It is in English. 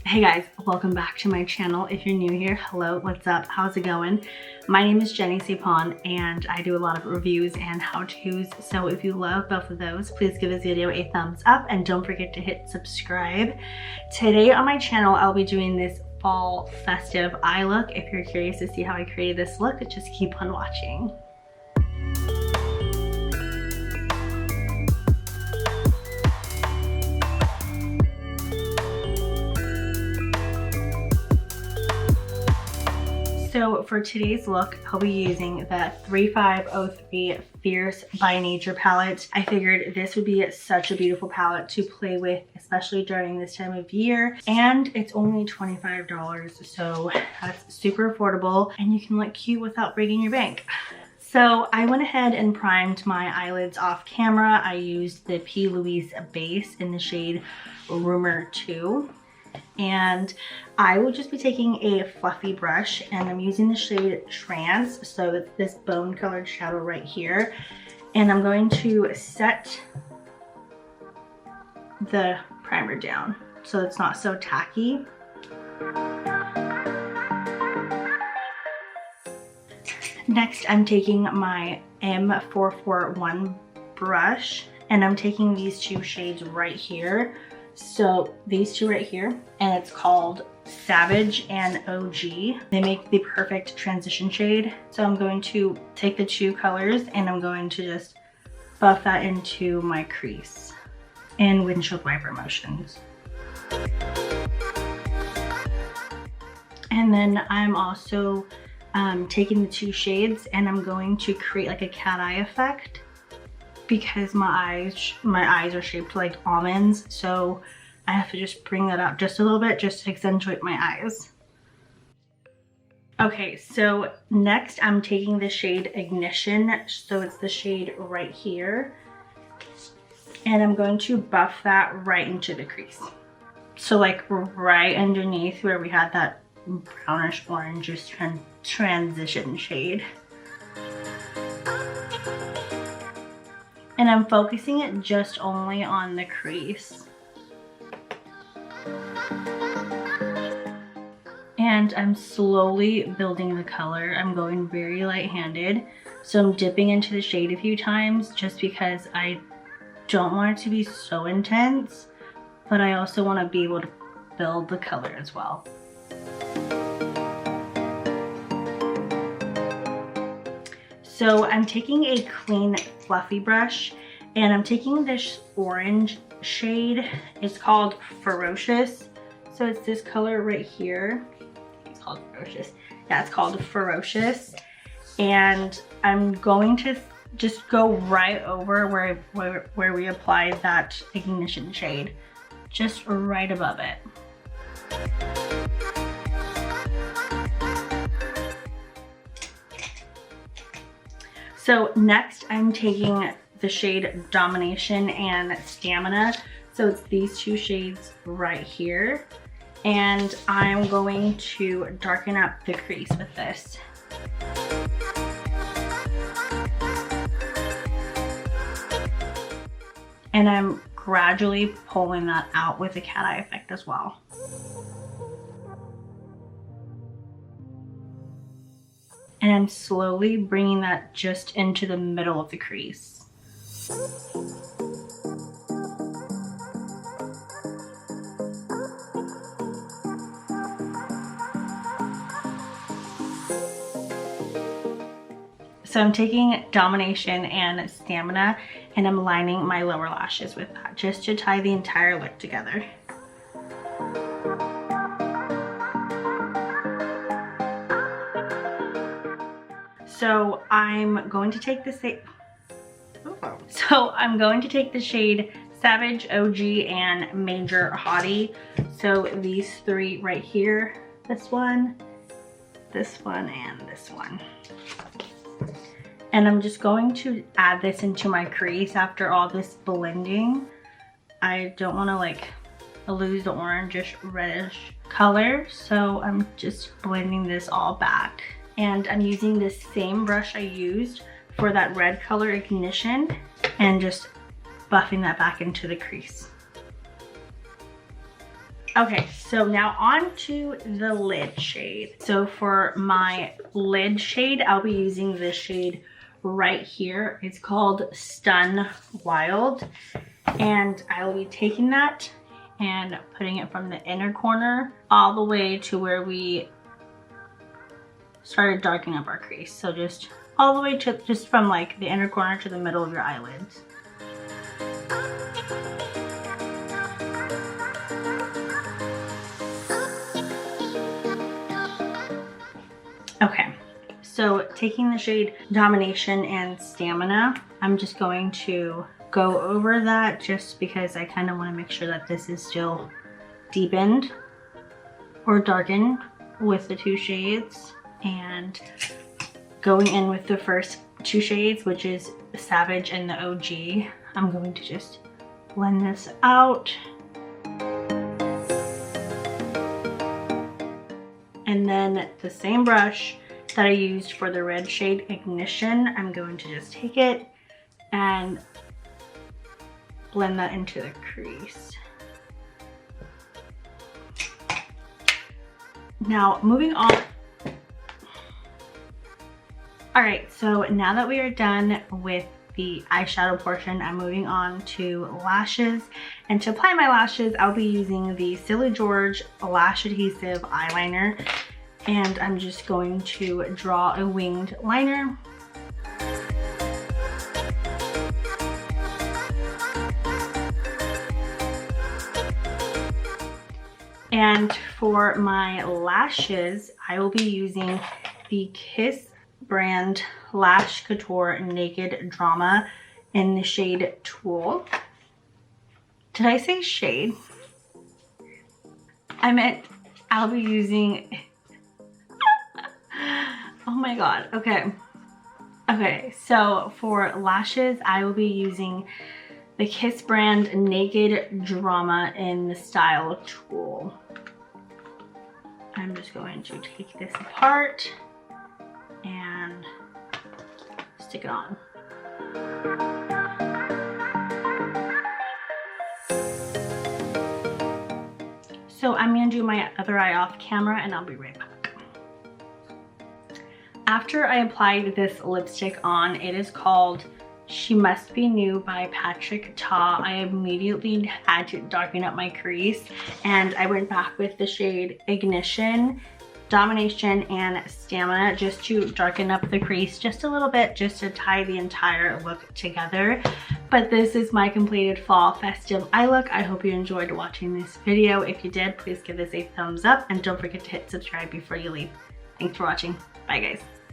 Hey guys, welcome back to my channel. If you're new here, hello, what's up, how's it going? My name is Jenny Sapon and I do a lot of reviews and how-tos, so if you love both of those, please give this video a thumbs up and don't forget to hit subscribe. Today on my channel, I'll be doing this fall festive eye look. If you're curious to see how I created this look, just keep on watching. So for today's look, I'll be using the 3503 Fierce by Nature palette. I figured this would be such a beautiful palette to play with, especially during this time of year. And it's only $25, so that's super affordable and you can look cute without breaking your bank. So I went ahead and primed my eyelids off camera. I used the Louios Base in the shade Rumour 2. And I will just be taking a fluffy brush and I'm using the shade Trance, so it's this bone colored shadow right here, and I'm going to set the primer down so it's not so tacky. Next, I'm taking my M441 brush and I'm taking these two shades right here. So these two right here, and it's called Savage and OG. They make the perfect transition shade. So I'm going to take the two colors and I'm going to just buff that into my crease in windshield wiper motions. And then I'm also taking the two shades and I'm going to create like a cat eye effect, because my eyes are shaped like almonds, so I have to just bring that out just a little bit just to accentuate my eyes. Okay, so next I'm taking the shade Ignition, so it's the shade right here, and I'm going to buff that right into the crease. So like right underneath where we had that brownish orange transition shade. And I'm focusing it just only on the crease. And I'm slowly building the color. I'm going very light-handed. So I'm dipping into the shade a few times just because I don't want it to be so intense, but I also want to be able to build the color as well. So I'm taking a clean fluffy brush and I'm taking this orange shade. It's called Ferocious. So it's this color right here. It's called Ferocious. Yeah, it's called Ferocious. And I'm going to just go right over where we applied that Ignition shade. Just right above it. So next I'm taking the shade Domination and Stamina. So it's these two shades right here. And I'm going to darken up the crease with this. And I'm gradually pulling that out with a cat eye effect as well. And I'm slowly bringing that just into the middle of the crease. So I'm taking Domination and Stamina and I'm lining my lower lashes with that just to tie the entire look together. So I'm going to take the shade Savage, OG, and Major Hottie. So these three right here, this one, and this one. And I'm just going to add this into my crease after all this blending. I don't want to like lose the orangish reddish color, so I'm just blending this all back. And I'm using this same brush I used for that red color Ignition and just buffing that back into the crease. Okay, so now on to the lid shade. So for my lid shade, I'll be using this shade right here. It's called Stun Wild. And I will be taking that and putting it from the inner corner all the way to where we started darkening up our crease. So just all the way to, just from like the inner corner to the middle of your eyelids. Okay, so taking the shade Domination and Stamina, I'm just going to go over that just because I kind of want to make sure that this is still deepened or darkened with the two shades. And going in with the first two shades, which is Savage and the OG, I'm going to just blend this out. And then the same brush that I used for the red shade Ignition, I'm going to just take it and blend that into the crease. Now moving on. All right, so now that we are done with the eyeshadow portion, I'm moving on to lashes. And to apply my lashes, I'll be using the Silly George Lash Adhesive Eyeliner. And I'm just going to draw a winged liner. And for my lashes, I will be using the Kiss brand Lash Couture Naked Drama in the shade Tool. Did I say shade? I meant I'll be using, oh my god, okay. Okay, so for lashes, I will be using the Kiss brand Naked Drama in the style Tool. I'm just going to take this apart and stick it on. So I'm gonna do my other eye off camera and I'll be right back. After I applied this lipstick on, it is called She Must Be New by Patrick Ta. I immediately had to darken up my crease and I went back with the shade Ignition, Domination, and Stamina just to darken up the crease just a little bit, just to tie the entire look together. But this is my completed fall festive eye look. I hope you enjoyed watching this video. If you did, please give this a thumbs up and don't forget to hit subscribe before you leave. Thanks for watching. Bye guys.